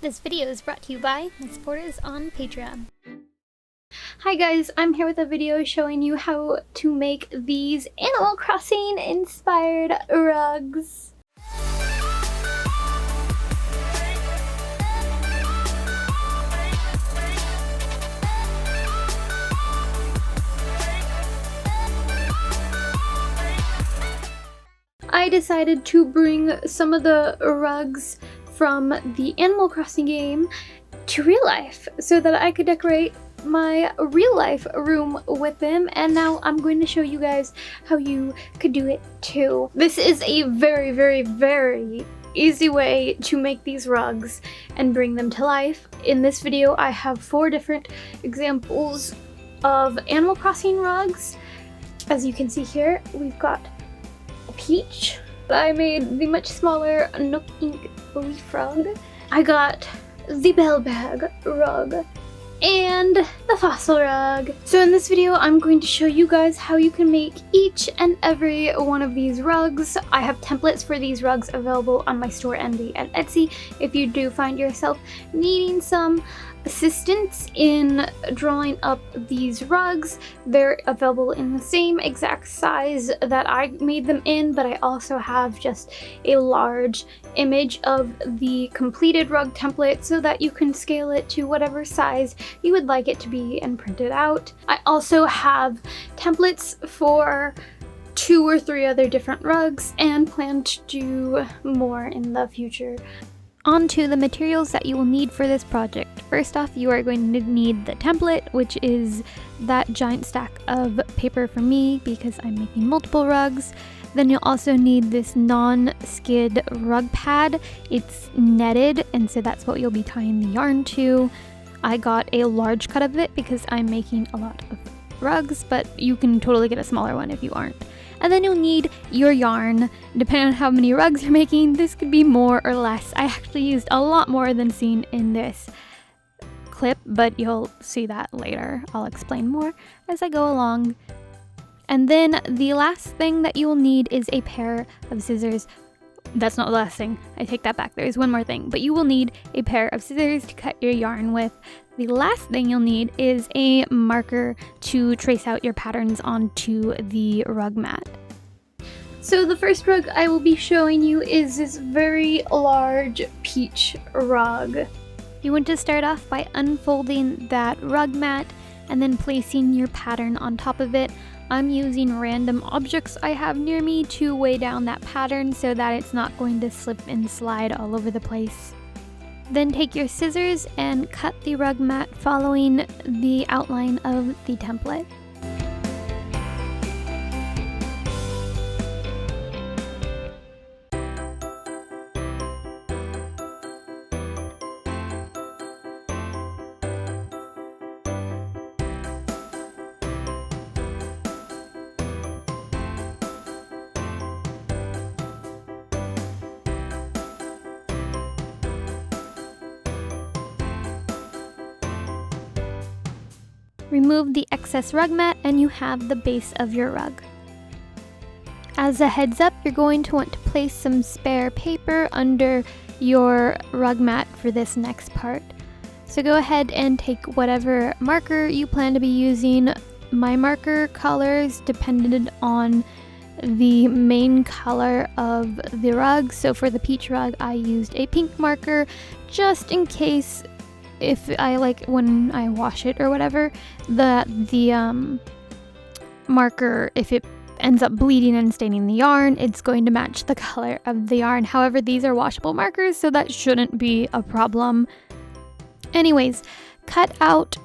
This video is brought to you by my supporters on Patreon. Hi guys, I'm here with a video showing you how to make these Animal Crossing inspired rugs. I decided to bring some of the rugs from the Animal Crossing game to real life so that I could decorate my real life room with them, and now I'm going to show you guys how you could do it too. This is a very easy way to make these rugs and bring them to life. In this video I have 4 different examples of Animal Crossing rugs. As you can see here, we've got a peach. I made the much smaller Nook ink leaf rug. I got the bell bag rug and the fossil rug. So in this video I'm going to show you guys how you can make each and every one of these rugs. I have templates for these rugs available on my store Envy and Etsy. If you do find yourself needing some assistance in drawing up these rugs, they're available in the same exact size that I made them in, but I also have just a large image of the completed rug template so that you can scale it to whatever size you would like it to be and print it out. I also have templates for 2 or 3 other different rugs and plan to do more in the future. On to the materials that you will need for this project. First off, you are going to need the template, which is that giant stack of paper for me because I'm making multiple rugs. Then you'll also need this Nonskid Rug Pad. It's netted, and so that's what you'll be tying the yarn to. I got a large cut of it because I'm making a lot of rugs, but you can totally get a smaller one if you aren't. And then you'll need your yarn. Depending on how many rugs you're making, this could be more or less. I actually used a lot more than seen in this clip, but you'll see that later. I'll explain more as I go along. And then the last thing that you will need is a pair of scissors. That's not the last thing. I take that back. There's one more thing. But you will need a pair of scissors to cut your yarn with. The last thing you'll need is a marker to trace out your patterns onto the rug mat. So the first rug I will be showing you is this very large peach rug. You want to start off by unfolding that rug mat and then placing your pattern on top of it. I'm using random objects I have near me to weigh down that pattern so that it's not going to slip and slide all over the place. Then take your scissors and cut the rug mat following the outline of the template. Remove the excess rug mat and you have the base of your rug. As a heads up, you're going to want to place some spare paper under your rug mat for this next part. So go ahead and take whatever marker you plan to be using. My marker colors depended on the main color of the rug. So for the peach rug, I used a pink marker just in case if I when I wash it or whatever, the marker, if it ends up bleeding and staining the yarn, it's going to match the color of the yarn. However, these are washable markers, so that shouldn't be a problem. Anyways, cut out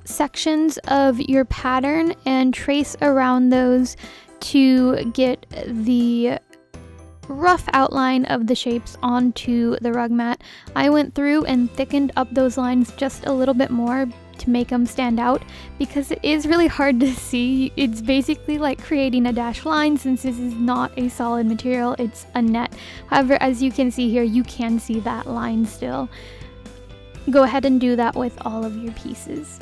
sections of your pattern and trace around those to get the rough outline of the shapes onto the rug mat. I went through and thickened up those lines just a little bit more to make them stand out because it is really hard to see. It's basically like creating a dashed line since this is not a solid material, it's a net. However, as you can see here, you can see that line still. Go ahead and do that with all of your pieces.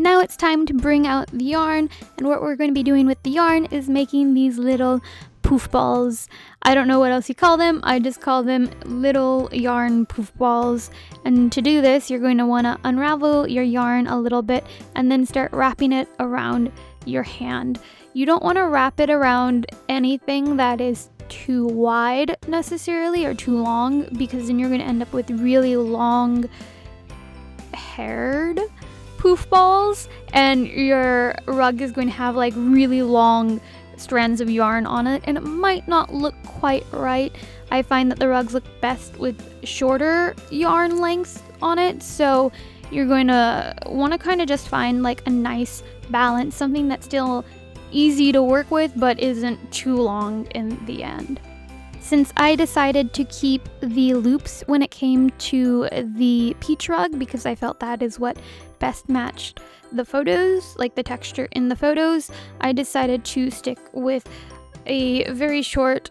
Now it's time to bring out the yarn, and what we're going to be doing with the yarn is making these little poof balls. I don't know what else you call them, I just call them little yarn poof balls. And to do this, you're going to want to unravel your yarn a little bit and then start wrapping it around your hand. You don't want to wrap it around anything that is too wide necessarily or too long, because then you're going to end up with really long haired poof balls, and your rug is going to have like really long strands of yarn on it, and it might not look quite right. I find that the rugs look best with shorter yarn lengths on it, so you're going to want to kind of just find like a nice balance, something that's still easy to work with but isn't too long in the end. Since I decided to keep the loops when it came to the peach rug, because I felt that is what best matched the photos, like the texture in the photos, I decided to stick with a very short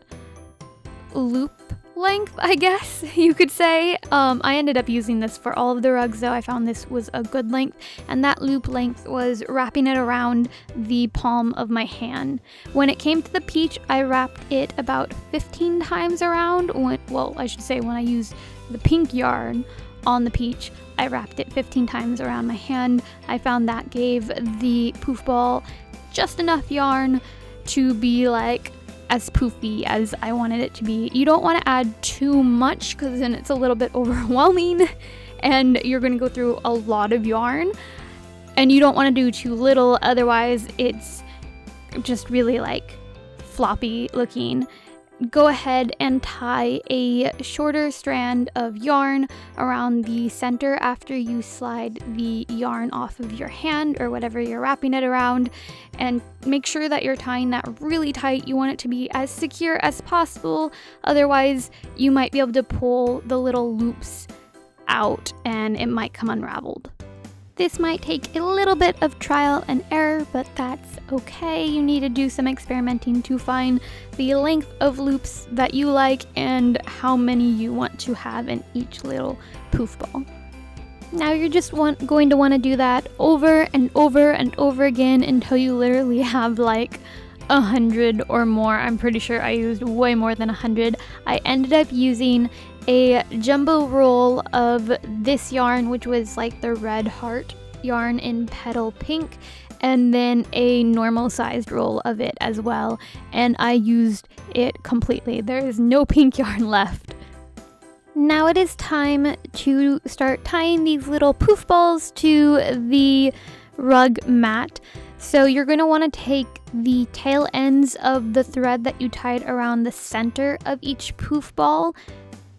loop length, I guess you could say. I ended up using this for all of the rugs though. I found this was a good length, and that loop length was wrapping it around the palm of my hand. When it came to the peach, I wrapped it about 15 times around. When I used the pink yarn on the peach, I wrapped it 15 times around my hand. I found that gave the poof ball just enough yarn to be like as poofy as I wanted it to be. You don't want to add too much, because then it's a little bit overwhelming and you're going to go through a lot of yarn, and you don't want to do too little, otherwise it's just really like floppy looking. Go ahead and tie a shorter strand of yarn around the center after you slide the yarn off of your hand or whatever you're wrapping it around, and make sure that you're tying that really tight. You want it to be as secure as possible, otherwise you might be able to pull the little loops out and it might come unraveled. This might take a little bit of trial and error, but that's okay. You need to do some experimenting to find the length of loops that you like and how many you want to have in each little poof ball. Now you're just going to want to do that over and over and over again until you literally have like 100 or more. I'm pretty sure I used way more than 100. I ended up using a jumbo roll of this yarn, which was like the red heart yarn in petal pink, and then a normal sized roll of it as well, and I used it completely. There is no pink yarn left. Now it is time to start tying these little poof balls to the rug mat. So you're going to want to take the tail ends of the thread that you tied around the center of each poof ball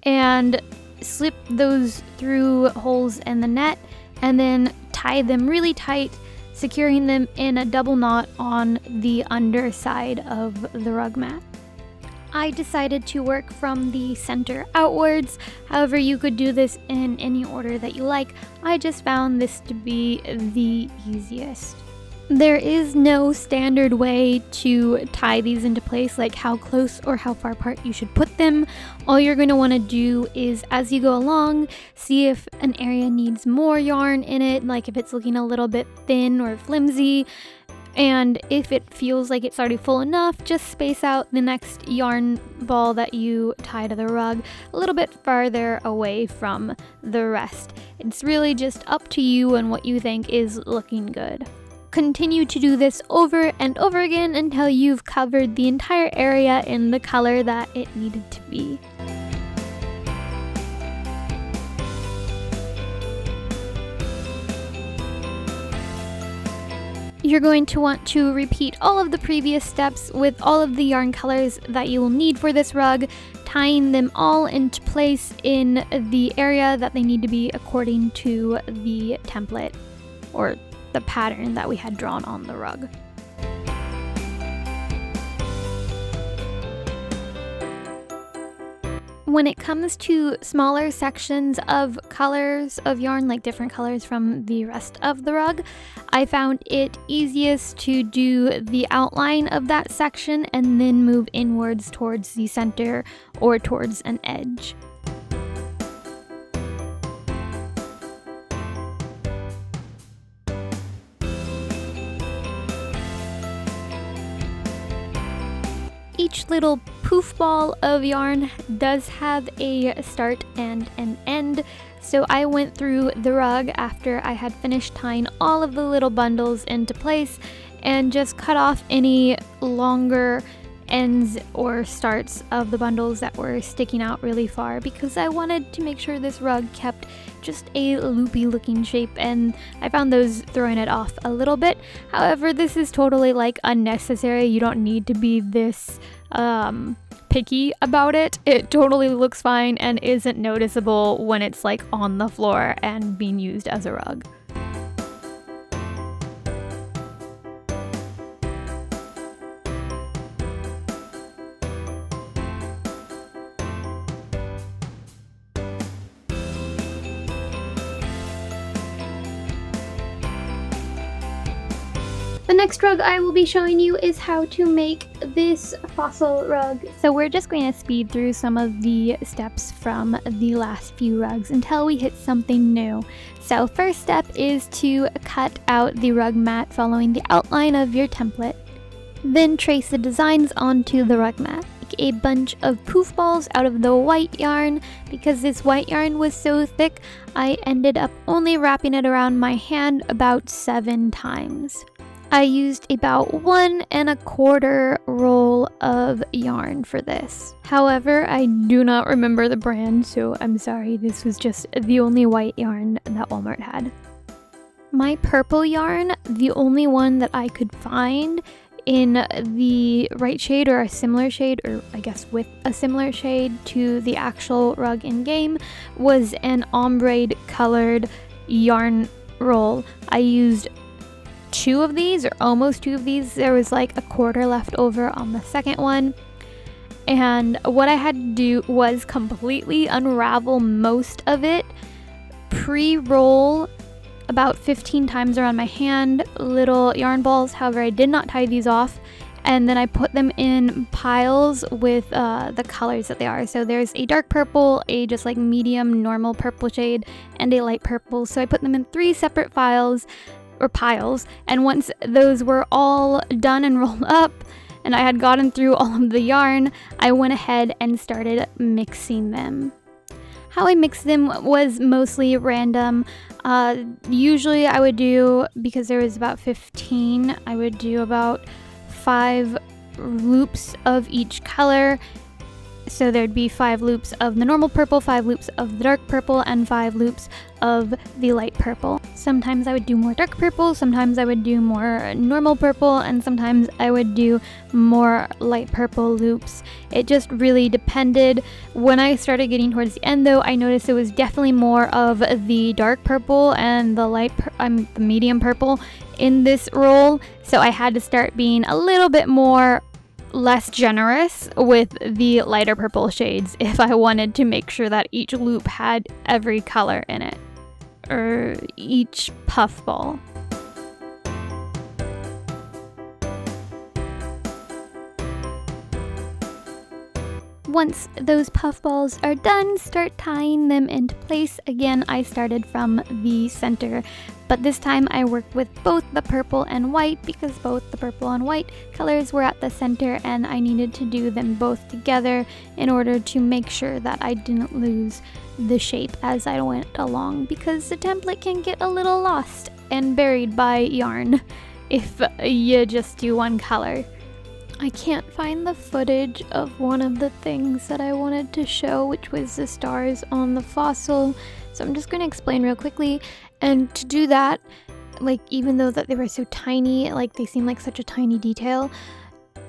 and slip those through holes in the net, and then tie them really tight, securing them in a double knot on the underside of the rug mat. I decided to work from the center outwards. However, you could do this in any order that you like. I just found this to be the easiest. There is no standard way to tie these into place, like how close or how far apart you should put them. All you're going to want to do is, as you go along, see if an area needs more yarn in it, like if it's looking a little bit thin or flimsy. And if it feels like it's already full enough, just space out the next yarn ball that you tie to the rug a little bit farther away from the rest. It's really just up to you and what you think is looking good. Continue to do this over and over again until you've covered the entire area in the color that it needed to be. You're going to want to repeat all of the previous steps with all of the yarn colors that you will need for this rug, tying them all into place in the area that they need to be according to the template or the pattern that we had drawn on the rug. When it comes to smaller sections of colors of yarn, like different colors from the rest of the rug, I found it easiest to do the outline of that section and then move inwards towards the center or towards an edge. each little poof ball of yarn does have a start and an end. So I went through the rug after I had finished tying all of the little bundles into place and just cut off any longer ends or starts of the bundles that were sticking out really far, because I wanted to make sure this rug kept just a loopy looking shape, and I found those throwing it off a little bit. However, this is totally like unnecessary. You don't need to be this picky about it. It totally looks fine and isn't noticeable when it's like on the floor and being used as a rug. The next rug I will be showing you is how to make this fossil rug. So we're just going to speed through some of the steps from the last few rugs until we hit something new. So first step is to cut out the rug mat following the outline of your template. Then trace the designs onto the rug mat. Make a bunch of poof balls out of the white yarn. Because this white yarn was so thick, I ended up only wrapping it around my hand about 7 times. I used about 1 1/4 roll of yarn for this. However, I do not remember the brand, so I'm sorry, this was just the only white yarn that Walmart had. My purple yarn, the only one that I could find in the right shade or a similar shade, or I guess with a similar shade to the actual rug in game, was an ombre colored yarn roll. I used 2 of these, or almost 2 of these. There was like 1/4 left over on the second one, and what I had to do was completely unravel most of it, pre-roll about 15 times around my hand, little yarn balls. However, I did not tie these off, and then I put them in piles with the colors that they are. So there's a dark purple, a just like medium normal purple shade, and a light purple. So I put them in 3 separate piles, and once those were all done and rolled up and I had gotten through all of the yarn, I went ahead and started mixing them. How I mixed them was mostly random. Usually I would do, because there was about 15, I would do about 5 loops of each color. So there'd be 5 loops of the normal purple, 5 loops of the dark purple, and 5 loops of the light purple. Sometimes I would do more dark purple, sometimes I would do more normal purple, and sometimes I would do more light purple loops. It just really depended. When I started getting towards the end though, I noticed it was definitely more of the dark purple and the the medium purple in this roll. So I had to start being a little bit less generous with the lighter purple shades if I wanted to make sure that each loop had every color in it, or each puff ball. Once those puff balls are done, start tying them into place. Again, I started from the center, but this time I worked with both the purple and white because both the purple and white colors were at the center, and I needed to do them both together in order to make sure that I didn't lose the shape as I went along, because the template can get a little lost and buried by yarn if you just do one color. I can't find the footage of one of the things that I wanted to show, which was the stars on the fossil, so I'm just going to explain real quickly. And to do that, like, even though that they were so tiny, like they seem like such a tiny detail,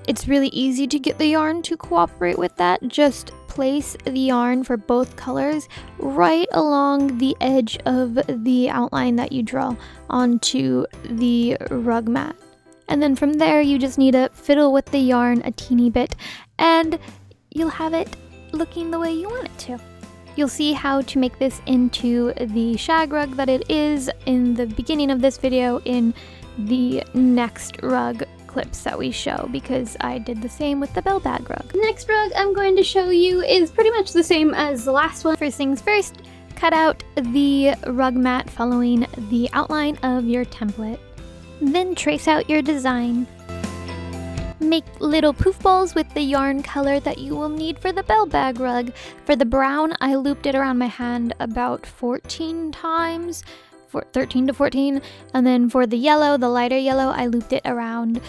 it's really easy to get the yarn to cooperate with that. Just place the yarn for both colors right along the edge of the outline that you draw onto the rug mat. And then from there, you just need to fiddle with the yarn a teeny bit, and you'll have it looking the way you want it to. You'll see how to make this into the shag rug that it is in the beginning of this video in the next rug clips that we show, because I did the same with the bell bag rug. The next rug I'm going to show you is pretty much the same as the last one. First things first, cut out the rug mat following the outline of your template. Then trace out your design. Make little poof balls with the yarn color that you will need for the bell bag rug. For the brown, I looped it around my hand about 14 times, 13 to 14. And then for the yellow, the lighter yellow, I looped it around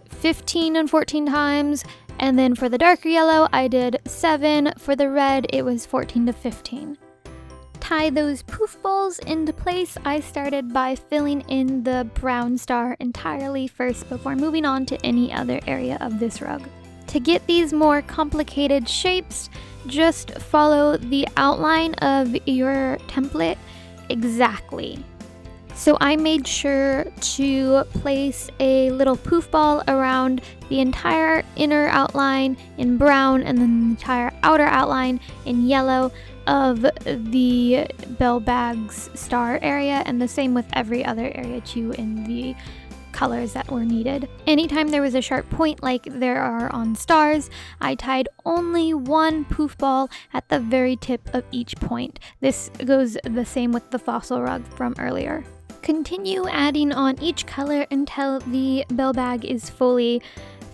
15 and 14 times. And then for the darker yellow, I did 7. For the red, it was 14 to 15. Tie those poof balls into place. I started by filling in the brown star entirely first before moving on to any other area of this rug. To get these more complicated shapes, just follow the outline of your template exactly. So I made sure to place a little poof ball around the entire inner outline in brown and then the entire outer outline in yellow of the bell bag's star area, and the same with every other area too in the colors that were needed. Anytime there was a sharp point like there are on stars, I tied only one poof ball at the very tip of each point. This goes the same with the fossil rug from earlier. Continue adding on each color until the bell bag is fully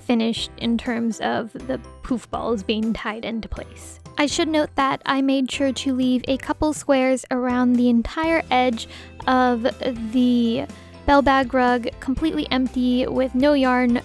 finished in terms of the poof balls being tied into place. I should note that I made sure to leave a couple squares around the entire edge of the bell bag rug completely empty with no yarn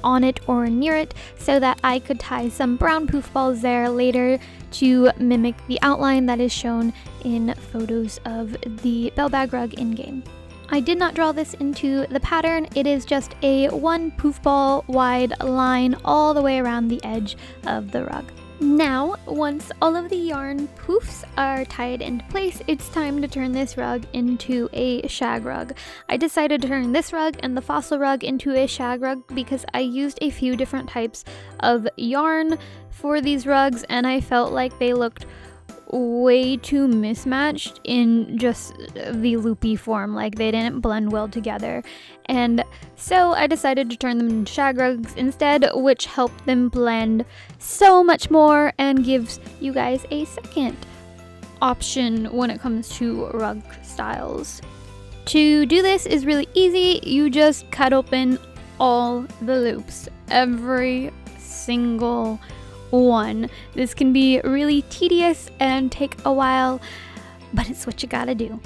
on it or near it, so that I could tie some brown poof balls there later to mimic the outline that is shown in photos of the bell bag rug in-game. I did not draw this into the pattern. It is just a one poof ball wide line all the way around the edge of the rug. Now, once all of the yarn poofs are tied into place, it's time to turn this rug into a shag rug. I decided to turn this rug and the fossil rug into a shag rug because I used a few different types of yarn for these rugs and I felt like they looked way too mismatched in just the loopy form, like they didn't blend well together. And so I decided to turn them into shag rugs instead, which helped them blend so much more and gives you guys a second option when it comes to rug styles. To do this is really easy. You just cut open all the loops, every single one. This can be really tedious and take a while, but it's what you gotta do.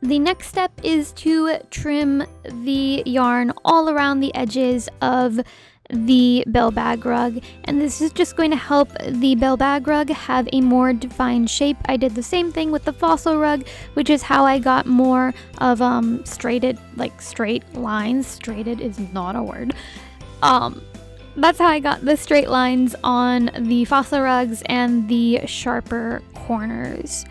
The next step is to trim the yarn all around the edges of the bell bag rug, and this is just going to help the bell bag rug have a more defined shape. I did the same thing with the fossil rug, which is how I got more of straight lines. Straighted is not a word. That's how I got the straight lines on the fossil rugs and the sharper corners.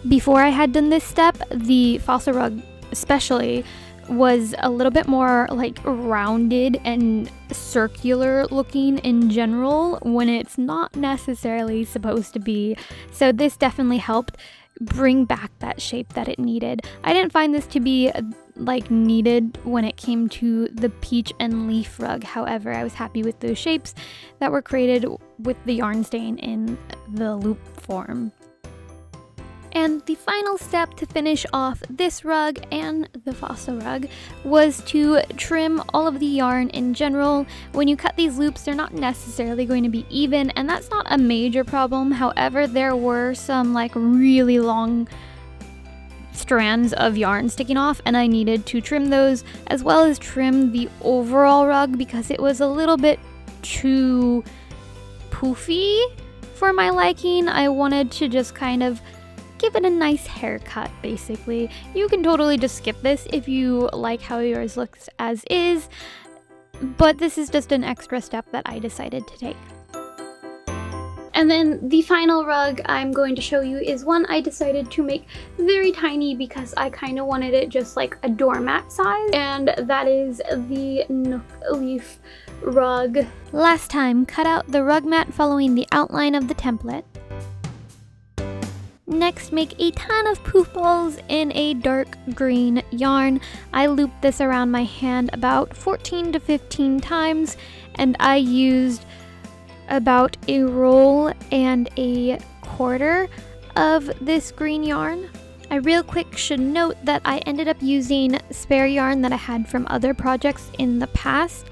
Before I had done this step, the fossil rug especially was a little bit more like rounded and circular looking in general when it's not necessarily supposed to be. So this definitely helped bring back that shape that it needed. I didn't find this to be needed when it came to the peach and leaf rug. However, I was happy with those shapes that were created with the yarn stain in the loop form. And the final step to finish off this rug and the fossil rug was to trim all of the yarn in general. When you cut these loops, they're not necessarily going to be even, and that's not a major problem. However, there were some really long strands of yarn sticking off, and I needed to trim those, as well as trim the overall rug because it was a little bit too poofy for my liking. I wanted to just kind of give it a nice haircut, basically. You can totally just skip this if you like how yours looks as is, but this is just an extra step that I decided to take. And then the final rug I'm going to show you is one I decided to make very tiny because I kind of wanted it just like a doormat size, and that is the Nook leaf rug. Last time, cut out the rug mat following the outline of the template. Next, make a ton of poof balls in a dark green yarn. I looped this around my hand about 14 to 15 times, and I used about a roll and a quarter of this green yarn. I real quick should note that I ended up using spare yarn that I had from other projects in the past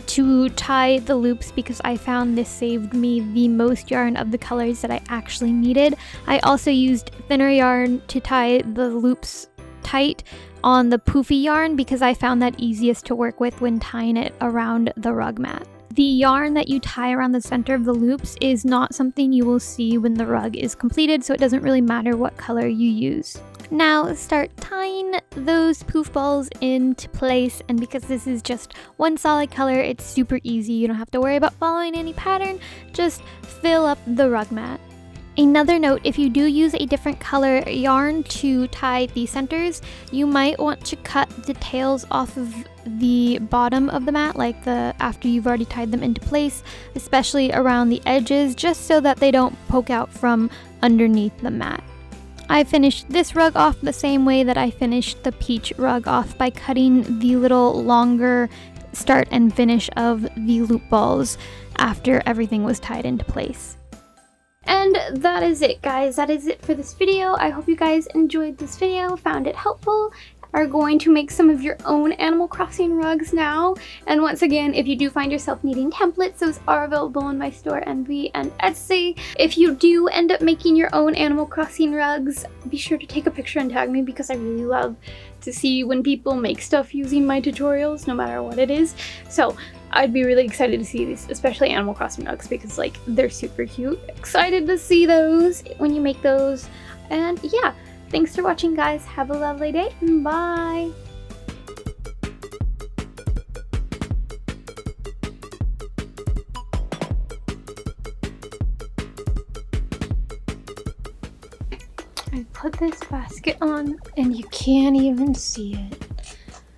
to tie the loops because I found this saved me the most yarn of the colors that I actually needed. I also used thinner yarn to tie the loops tight on the poofy yarn because I found that easiest to work with when tying it around the rug mat. The yarn that you tie around the center of the loops is not something you will see when the rug is completed, so it doesn't really matter what color you use. Now start tying those poof balls into place, and because this is just one solid color, it's super easy. You don't have to worry about following any pattern, just fill up the rug mat. Another note, if you do use a different color yarn to tie the centers, you might want to cut the tails off of the bottom of the mat, like after you've already tied them into place, especially around the edges, just so that they don't poke out from underneath the mat. I finished this rug off the same way that I finished the peach rug off, by cutting the little longer start and finish of the loop balls after everything was tied into place. And that is it, guys. That is it for this video. I hope you guys enjoyed this video, found it helpful, are going to make some of your own Animal Crossing rugs now. And once again, if you do find yourself needing templates, those are available in my store, Envy and Etsy. If you do end up making your own Animal Crossing rugs, be sure to take a picture and tag me, because I really love to see when people make stuff using my tutorials, no matter what it is. So I'd be really excited to see these, especially Animal Crossing rugs, because like they're super cute. Excited to see those when you make those. And yeah, thanks for watching, guys. Have a lovely day. Bye. I put this basket on and you can't even see it.